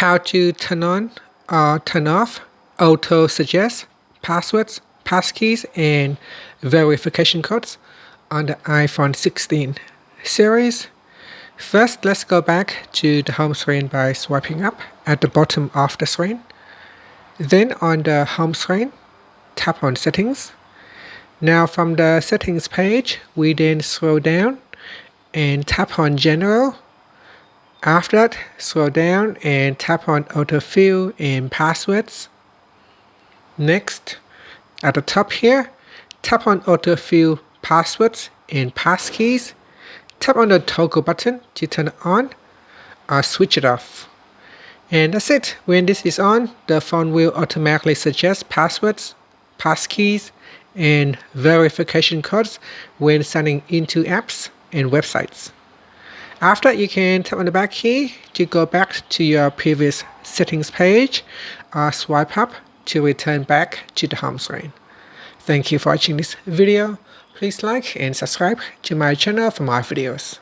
How to turn on or turn off auto suggest passwords, passkeys, and verification codes on the iPhone 16 series. First, let's go back to the home screen by swiping up at the bottom of the screen. Then on the home screen, tap on Settings. Now from the Settings page, we then scroll down and tap on General. After that, scroll down and tap on Autofill and Passwords. Next, at the top here, tap on Autofill Passwords and Passkeys. Tap on the toggle button to turn it on or switch it off. And that's it. When this is on, the phone will automatically suggest passwords, passkeys, and verification codes when signing into apps and websites. After, you can tap on the back key to go back to your previous settings page or swipe up to return back to the home screen. Thank you for watching this video. Please like and subscribe to my channel for more videos.